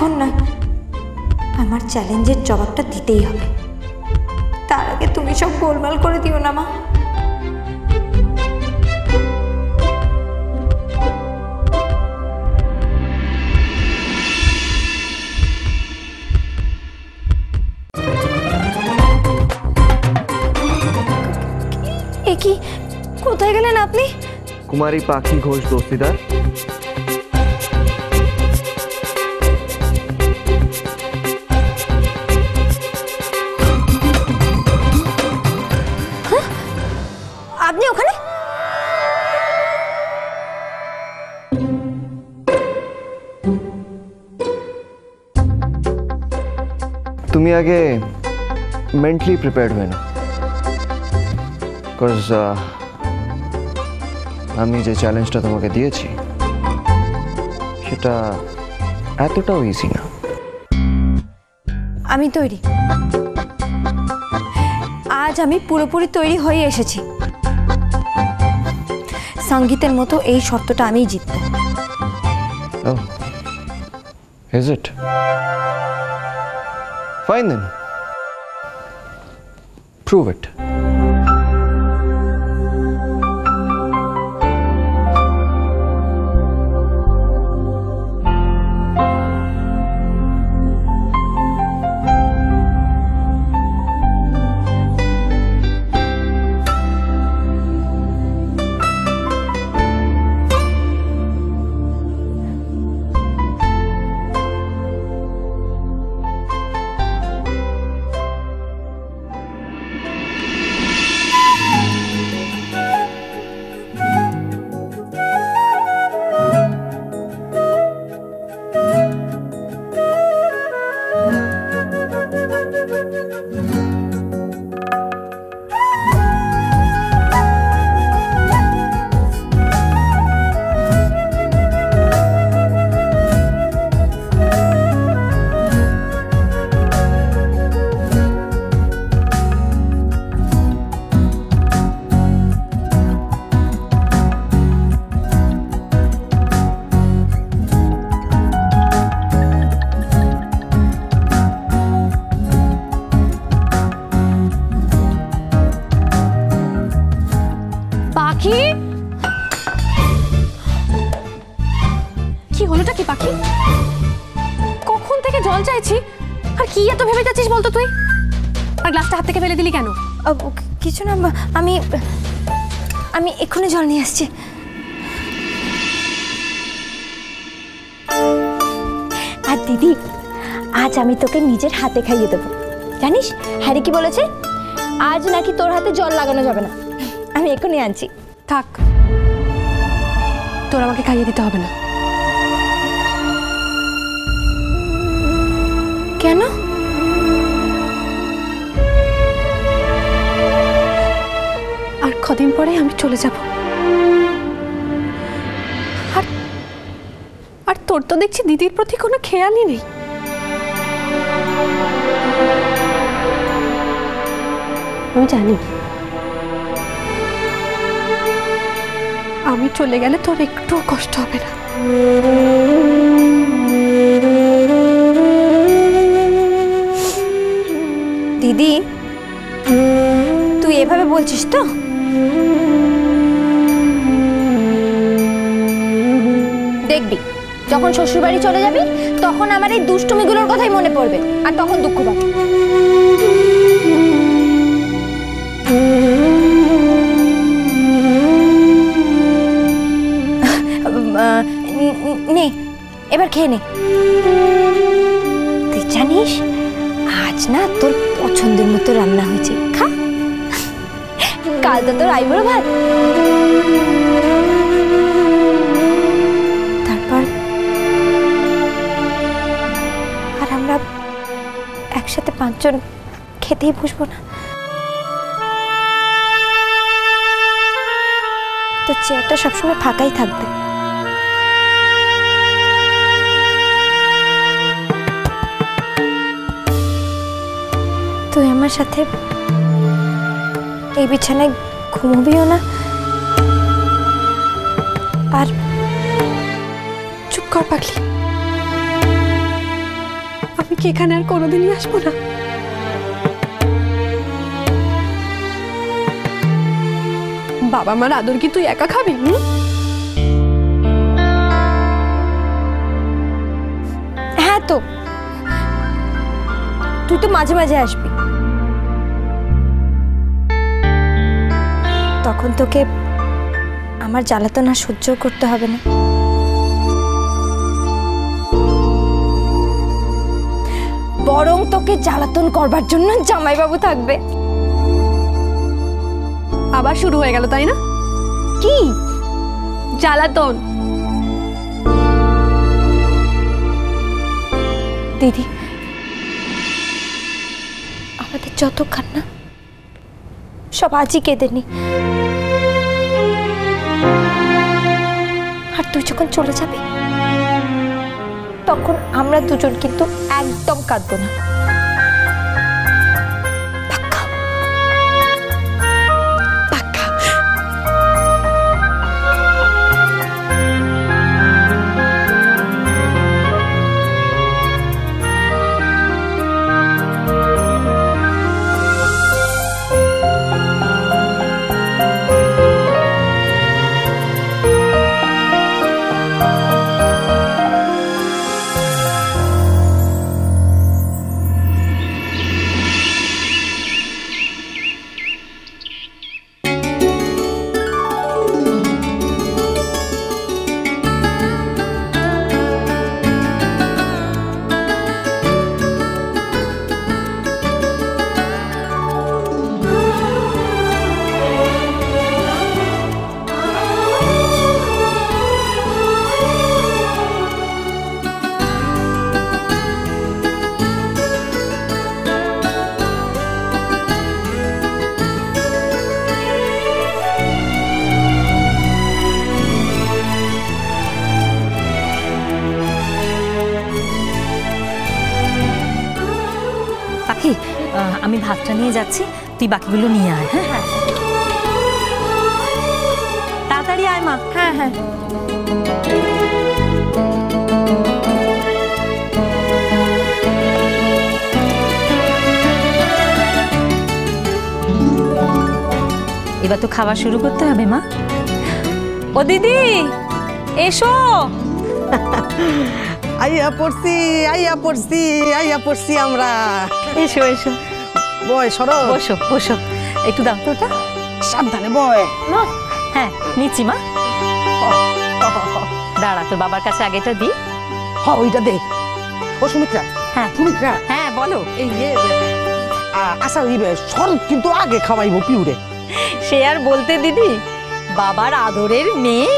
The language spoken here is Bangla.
এখন নয়, আমার চ্যালেঞ্জের জবাবটা দিতেই হবে। তার আগে তুমি সব গোলমাল করে দিও না মা। কি কোথায় গেলেন আপনি? কুমারী পাখি ঘোষ দস্তিদার। আপনি ওখানে? তুমি আগে মেন্টালি প্রিপেয়ার্ড হয়ে না, বিকজ আমি যে চ্যালেঞ্জটা তোমাকে দিয়েছি সেটা এতটাও ইজি না। আমি তৈরি, আজ আমি পুরোপুরি তৈরি হয়ে এসেছি। সঙ্গীতের মতো এই শর্তটা আমিই জিতব। Oh, is it? Fine then. Prove it. কি হলোটা কি পাখি? কখন থেকে জল চাইছি, আর কি এত ভেবে যাচ্ছিস বলতো তুই? আর গ্লাসটা হাত থেকে ফেলে দিলি কেন? কিছু না, আমি এক্ষুনি জল নিয়ে আসছি। আর দিদি, আজ আমি তোকে নিজের হাতে খাইয়ে দেবো। জানিস হ্যারি কি বলেছে? আজ নাকি তোর হাতে জল লাগানো যাবে না। আমি এক্ষুনি আনছি। থাক, তোর আমাকে খাইয়ে দিতে হবে না। কেন? আর কদিন পরে আমি চলে যাব, আর তোর তো দেখছি দিদির প্রতি কোনো খেয়ালই নেই। আমি জানি আমি চলে গেলে তোর একটুও কষ্ট হবে না। দিদি, তুই এভাবে বলছিস তো? দেখবি যখন শ্বশুরবাড়ি চলে যাবি তখন আমার এই দুষ্টুমিগুলোর কথাই মনে পড়বে, আর তখন দুঃখ পাবি। নে, এবার খেয়ে নে। তুই জানিস আজ না তোর পছন্দের মতো রান্না হয়েছে, খা। কাল তো তোর আইবুড়ো ভাত, তারপর আর আমরা একসাথে 5 জন খেতেই বসবো না? তো চেয়ারটা সবসময় ফাঁকাই থাকবে। তুই আমার সাথে এই বিছানায় ঘুমোবিও না, আর চুপ কর পাগলি, কি এখানে আর কোনোদিনই আসবো না? বাবা মার আদর কি তুই একা খাবি? হ্যাঁ তো তুই তো মাঝে মাঝে আসবি, তখন তোকে আমার জ্বালাতন আর সহ্য করতে হবে না। বরং তোকে জ্বালাতন করবার জন্য জামাইবাবু থাকবে। আবার শুরু হয়ে গেল তাই না? কি জ্বালাতন? দিদি, আমাদের যত কান্না সব আজই কেঁদে নি, আর তুই যখন চলে যাবি তখন আমরা দুজন কিন্তু একদম কাঁদবো না। পাক্কা? পাক্কা। পাখি, আমি ভাতটা নিয়ে যাচ্ছি, তুই বাকিগুলো নিয়ে আয়। হ্যাঁ হ্যাঁ, তাড়াতাড়ি আয় মা। হ্যাঁ হ্যাঁ। এবার তো খাওয়া শুরু করতে হবে মা। ও দিদি এসো। আইয়া পড়ছি আইয়া পড়ছি আইয়া পড়ছি আমরা। এসো এসো, বয় সরো, বসো বসো, একটু দাও তো ওটা। সাবধানে বয়। হ্যাঁ নিচ্ছি মা, দাঁড়া তোর বাবার কাছে আগেটা দি। হ ওইটা দে। ও সুমিত্রা, হ্যাঁ সুমিত্রা, হ্যাঁ বলো। এই আচ্ছা ওই শরৎ কিন্তু আগে খাওয়াইবো পিউরে। সে আর বলতে দিদি, বাবার আদরের মেয়ে।